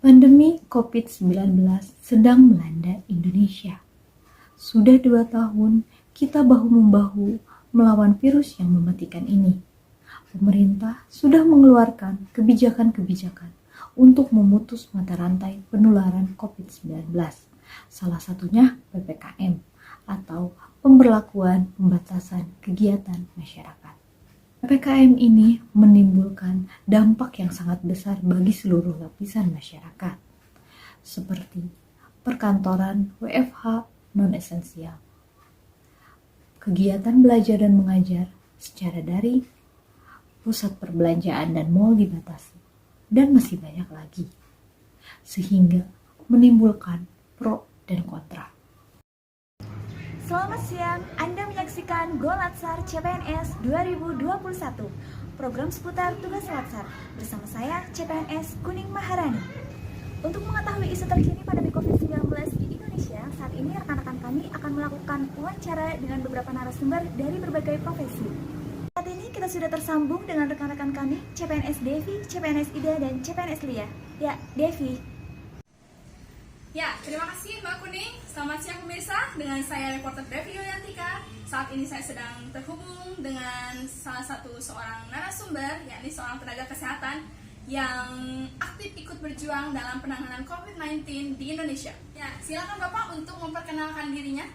Pandemi COVID-19 sedang melanda Indonesia. Sudah 2 tahun kita bahu-membahu melawan virus yang mematikan ini. Pemerintah sudah mengeluarkan kebijakan-kebijakan untuk memutus mata rantai penularan COVID-19. Salah satunya PPKM atau pemberlakuan pembatasan kegiatan masyarakat. PPKM ini menimbulkan dampak yang sangat besar bagi seluruh lapisan masyarakat, seperti perkantoran WFH non-esensial, kegiatan belajar dan mengajar secara daring, pusat perbelanjaan dan mal dibatasi, dan masih banyak lagi, sehingga menimbulkan pro dan kontra. Selamat siang, Anda menyaksikan Go Latsar CPNS 2021, program seputar tugas Latsar, bersama saya CPNS Kuning Maharani. Untuk mengetahui isu terkini pandemi COVID-19 di Indonesia, saat ini rekan-rekan kami akan melakukan wawancara dengan beberapa narasumber dari berbagai profesi. Saat ini kita sudah tersambung dengan rekan-rekan kami, CPNS Devi, CPNS Ida, dan CPNS Lia. Ya, Devi. Ya, terima kasih Mbak Kuning. Selamat siang pemirsa, dengan saya reporter Devi Yoyantika. Saat ini saya sedang terhubung dengan salah satu seorang narasumber, yakni seorang tenaga kesehatan yang aktif ikut berjuang dalam penanganan COVID-19 di Indonesia. Ya, silakan Bapak untuk memperkenalkan dirinya.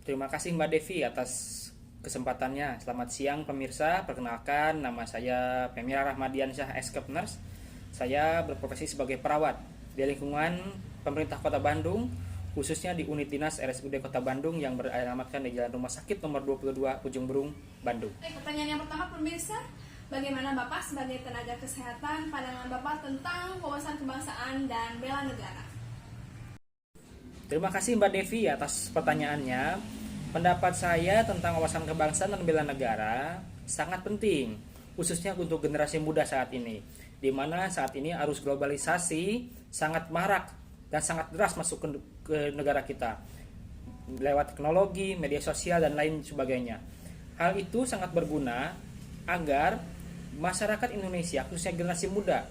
Terima kasih Mbak Devi atas kesempatannya. Selamat siang pemirsa, perkenalkan nama saya Pemira Rahmadiansyah, Eskep Nurse. Saya berprofesi sebagai perawat di lingkungan pemerintah Kota Bandung, khususnya di unit dinas RSUD Kota Bandung yang beralamatkan di Jalan Rumah Sakit nomor 22 Ujung Berung, Bandung. Pertanyaan yang pertama pemirsa, bagaimana Bapak sebagai tenaga kesehatan pandangan Bapak tentang wawasan kebangsaan dan bela negara? Terima kasih Mbak Devi atas pertanyaannya. Pendapat saya tentang wawasan kebangsaan dan bela negara sangat penting, khususnya untuk generasi muda saat ini, di mana saat ini arus globalisasi sangat marak dan sangat deras masuk ke negara kita lewat teknologi, media sosial, dan lain sebagainya. Hal itu sangat berguna agar masyarakat Indonesia, khususnya generasi muda,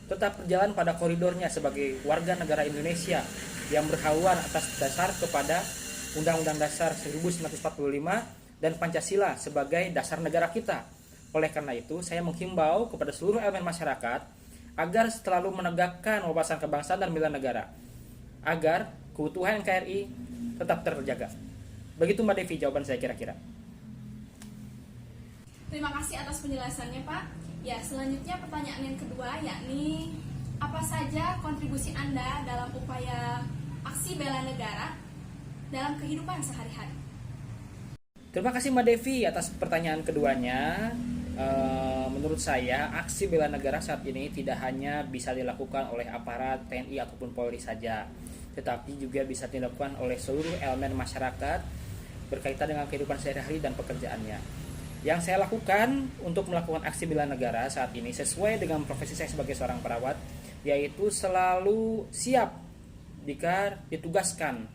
tetap berjalan pada koridornya sebagai warga negara Indonesia yang berhaluan atas dasar kepada Undang-Undang Dasar 1945 dan Pancasila sebagai dasar negara kita. Oleh karena itu, saya menghimbau kepada seluruh elemen masyarakat agar selalu menegakkan wawasan kebangsaan dan bela negara, agar keutuhan NKRI tetap terjaga. Begitu Mbak Devi jawaban saya kira-kira. Terima kasih atas penjelasannya Pak. Ya, selanjutnya pertanyaan yang kedua, yakni apa saja kontribusi Anda dalam upaya aksi bela negara dalam kehidupan sehari-hari? Terima kasih Mbak Devi atas pertanyaan keduanya. Menurut saya, aksi bela negara saat ini tidak hanya bisa dilakukan oleh aparat TNI ataupun Polri saja, tetapi juga bisa dilakukan oleh seluruh elemen masyarakat berkaitan dengan kehidupan sehari-hari dan pekerjaannya. Yang saya lakukan untuk melakukan aksi bela negara saat ini sesuai dengan profesi saya sebagai seorang perawat, yaitu selalu siap jika ditugaskan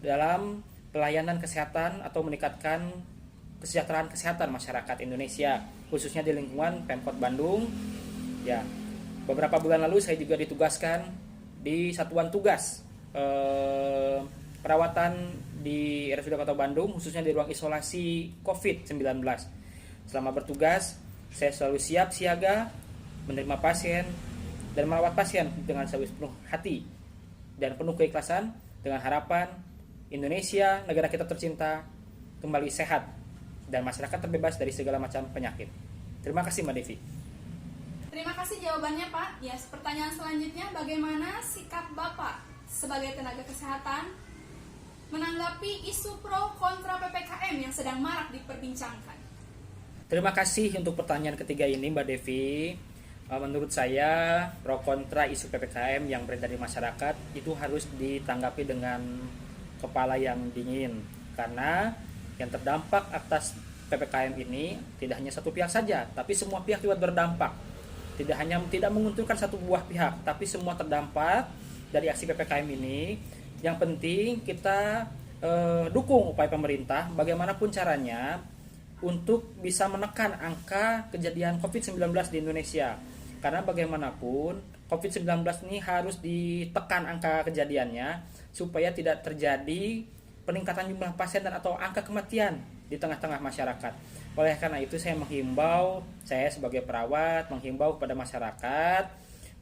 dalam pelayanan kesehatan atau meningkatkan kesejahteraan kesehatan masyarakat Indonesia, khususnya di lingkungan Pemkot Bandung. Ya, beberapa bulan lalu saya juga ditugaskan di satuan tugas perawatan di RSUD Kota Bandung, khususnya di ruang isolasi COVID-19. Selama bertugas, saya selalu siap siaga menerima pasien dan merawat pasien dengan sepenuh hati dan penuh keikhlasan, dengan harapan Indonesia, negara kita tercinta, kembali sehat dan masyarakat terbebas dari segala macam penyakit. Terima kasih Mbak Devi. Terima kasih jawabannya Pak. Ya, pertanyaan selanjutnya, bagaimana sikap Bapak sebagai tenaga kesehatan menanggapi isu pro kontra PPKM yang sedang marak diperbincangkan? Terima kasih untuk pertanyaan ketiga ini Mbak Devi. Menurut saya, pro kontra isu PPKM yang beredar di masyarakat itu harus ditanggapi dengan kepala yang dingin, karena yang terdampak atas PPKM ini tidak hanya satu pihak saja, tapi semua pihak juga berdampak. Tidak menguntungkan satu buah pihak, tapi semua terdampak dari aksi PPKM ini. Yang penting kita dukung upaya pemerintah bagaimanapun caranya untuk bisa menekan angka kejadian COVID-19 di Indonesia. Karena bagaimanapun COVID-19 ini harus ditekan angka kejadiannya supaya tidak terjadi peningkatan jumlah pasien dan atau angka kematian di tengah-tengah masyarakat. Oleh karena itu saya sebagai perawat menghimbau kepada masyarakat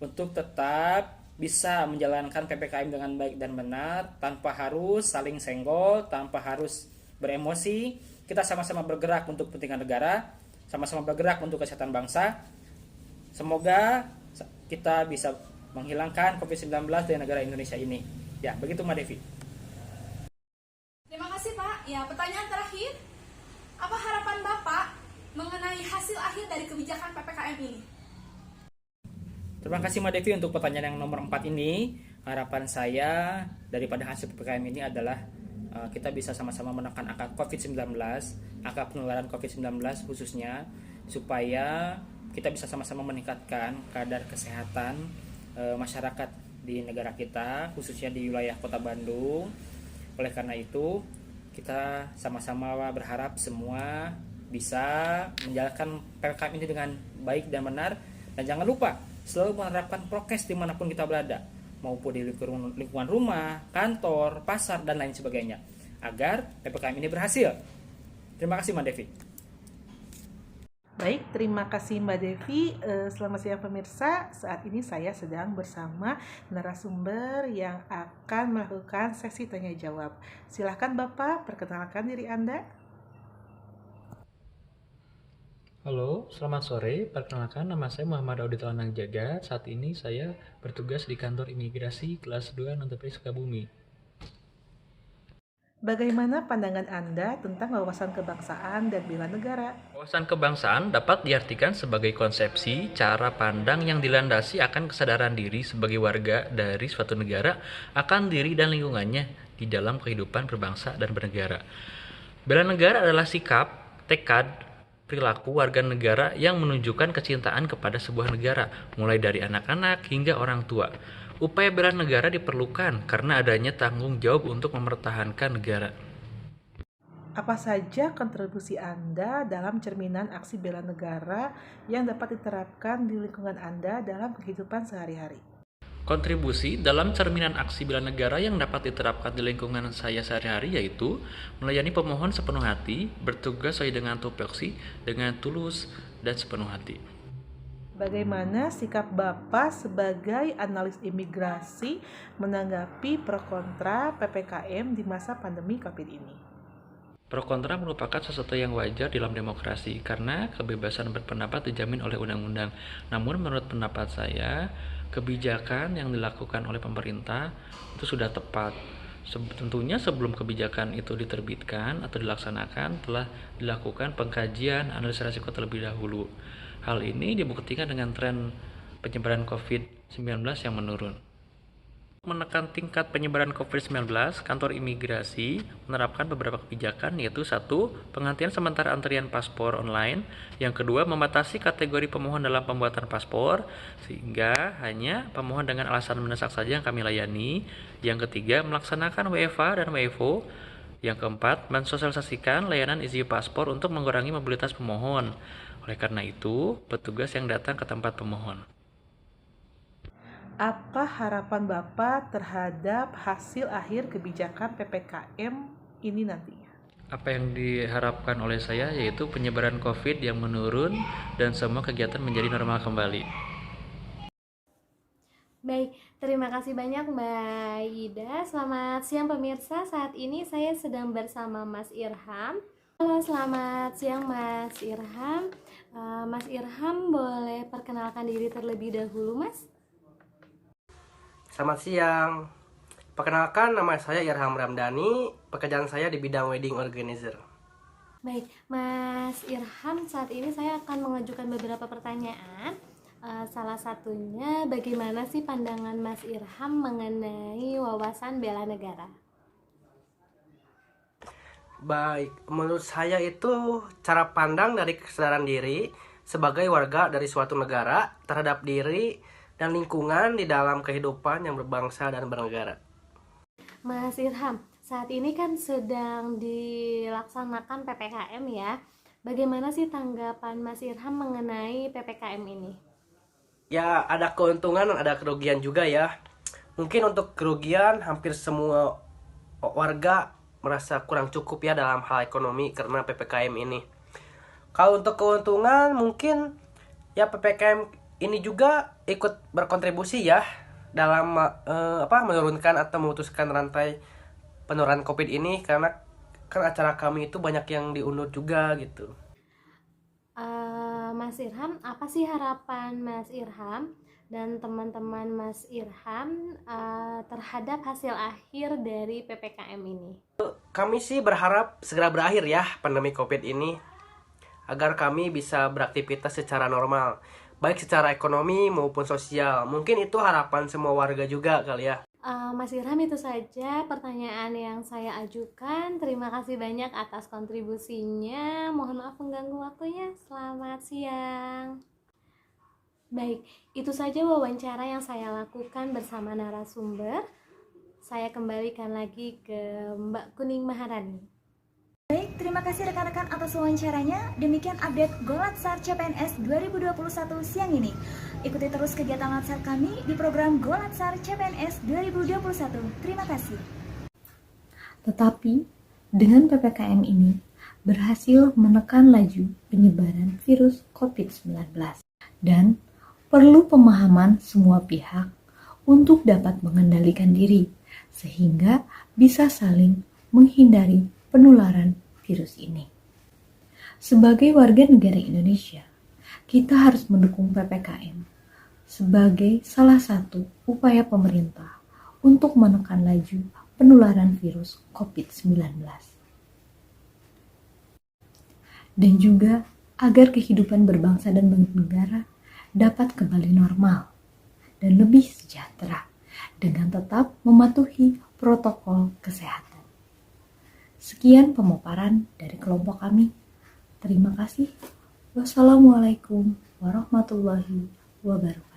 untuk tetap bisa menjalankan PPKM dengan baik dan benar tanpa harus saling senggol, tanpa harus beremosi. Kita sama-sama bergerak untuk kepentingan negara, sama-sama bergerak untuk kesehatan bangsa. Semoga kita bisa menghilangkan COVID-19 dari negara Indonesia ini. Ya, begitu Mbak Devi. Terima kasih Pak. Ya, pertanyaan terakhir. Apa harapan Bapak mengenai hasil akhir dari kebijakan PPKM ini? Terima kasih Mbak Devi untuk pertanyaan yang nomor 4 ini. Harapan saya daripada hasil PPKM ini adalah kita bisa sama-sama menekan angka COVID-19, angka penularan COVID-19 khususnya, supaya kita bisa sama-sama meningkatkan kadar kesehatan masyarakat di negara kita, khususnya di wilayah Kota Bandung. Oleh karena itu, kita sama-sama berharap semua bisa menjalankan PPKM ini dengan baik dan benar. Dan jangan lupa selalu menerapkan prokes dimanapun kita berada, maupun di lingkungan rumah, kantor, pasar, dan lain sebagainya, agar PPKM ini berhasil. Terima kasih Mbak Devi. Baik, terima kasih Mbak Devi. Selamat siang pemirsa. Saat ini saya sedang bersama narasumber yang akan melakukan sesi tanya jawab. Silakan Bapak, perkenalkan diri Anda. Halo, selamat sore. Perkenalkan, nama saya Muhammad Audi Telanang Jaga. Saat ini saya bertugas di kantor imigrasi kelas 2 Nantepri Sukabumi. Bagaimana pandangan Anda tentang wawasan kebangsaan dan bela negara? Wawasan kebangsaan dapat diartikan sebagai konsepsi, cara pandang yang dilandasi akan kesadaran diri sebagai warga dari suatu negara akan diri dan lingkungannya di dalam kehidupan berbangsa dan bernegara. Bela negara adalah sikap, tekad, perilaku warga negara yang menunjukkan kecintaan kepada sebuah negara, mulai dari anak-anak hingga orang tua. Upaya bela negara diperlukan karena adanya tanggung jawab untuk mempertahankan negara. Apa saja kontribusi Anda dalam cerminan aksi bela negara yang dapat diterapkan di lingkungan Anda dalam kehidupan sehari-hari? Kontribusi dalam cerminan aksi bela negara yang dapat diterapkan di lingkungan saya sehari-hari yaitu melayani pemohon sepenuh hati, bertugas sesuai dengan tupoksi, dengan tulus dan sepenuh hati. Bagaimana sikap Bapak sebagai analis imigrasi menanggapi pro kontra PPKM di masa pandemi COVID ini? Pro kontra merupakan sesuatu yang wajar dalam demokrasi karena kebebasan berpendapat dijamin oleh undang-undang. Namun menurut pendapat saya, kebijakan yang dilakukan oleh pemerintah itu sudah tepat. Tentunya sebelum kebijakan itu diterbitkan atau dilaksanakan telah dilakukan pengkajian analisis risiko terlebih dahulu. Hal ini dibuktikan dengan tren penyebaran COVID-19 yang menurun. Menekan tingkat penyebaran COVID-19, kantor imigrasi menerapkan beberapa kebijakan, yaitu 1. Penghentian sementara antrian paspor online. Yang kedua, membatasi kategori pemohon dalam pembuatan paspor, sehingga hanya pemohon dengan alasan mendesak saja yang kami layani. Yang ketiga, melaksanakan WFA dan WFO. Yang keempat, mensosialisasikan layanan isi paspor untuk mengurangi mobilitas pemohon. Oleh karena itu, petugas yang datang ke tempat pemohon. Apa harapan Bapak terhadap hasil akhir kebijakan PPKM ini nantinya? Apa yang diharapkan oleh saya yaitu penyebaran COVID yang menurun dan semua kegiatan menjadi normal kembali. Baik, terima kasih banyak Mbak Ida. Selamat siang pemirsa, saat ini saya sedang bersama Mas Irham. Halo, selamat siang Mas Irham. Mas Irham boleh perkenalkan diri terlebih dahulu Mas? Selamat siang. Perkenalkan, nama saya Irham Ramdhani. Pekerjaan saya di bidang wedding organizer. Baik, Mas Irham, saat ini saya akan mengajukan beberapa pertanyaan. Salah satunya, bagaimana sih pandangan Mas Irham mengenai wawasan bela negara? Baik, menurut saya itu cara pandang dari kesadaran diri sebagai warga dari suatu negara terhadap diri dan lingkungan di dalam kehidupan yang berbangsa dan bernegara. Mas Irham, saat ini kan sedang dilaksanakan PPKM ya. Bagaimana sih tanggapan Mas Irham mengenai PPKM ini? ya ada keuntungan dan ada kerugian juga ya. Mungkin untuk kerugian hampir semua warga merasa kurang cukup ya dalam hal ekonomi karena PPKM ini. Kalau untuk keuntungan mungkin ya PPKM ini juga ikut berkontribusi ya dalam menurunkan atau memutuskan rantai penularan COVID ini, karena kan acara kami itu banyak yang diundur juga gitu. Mas Irham, apa sih harapan Mas Irham dan teman-teman Mas Irham terhadap hasil akhir dari PPKM ini? Kami sih berharap segera berakhir ya pandemi COVID ini, agar kami bisa beraktivitas secara normal, baik secara ekonomi maupun sosial. Mungkin itu harapan semua warga juga kali ya. Mas Irham, itu saja pertanyaan yang saya ajukan. Terima kasih banyak atas kontribusinya. Mohon maaf mengganggu waktunya. Selamat siang. Baik, itu saja wawancara yang saya lakukan bersama narasumber. Saya kembalikan lagi ke Mbak Kuning Maharani. Baik, terima kasih rekan-rekan atas wawancaranya. Demikian update Golatsar CPNS 2021 siang ini. Ikuti terus kegiatan Latsar kami di program Golatsar CPNS 2021. Terima kasih. Tetapi, dengan PPKM ini berhasil menekan laju penyebaran virus COVID-19 dan perlu pemahaman semua pihak untuk dapat mengendalikan diri sehingga bisa saling menghindari penularan virus ini. Sebagai warga negara Indonesia, kita harus mendukung PPKM sebagai salah satu upaya pemerintah untuk menekan laju penularan virus COVID-19. Dan juga agar kehidupan berbangsa dan bernegara dapat kembali normal dan lebih sejahtera dengan tetap mematuhi protokol kesehatan. Sekian pemaparan dari kelompok kami. Terima kasih. Wassalamualaikum warahmatullahi wabarakatuh.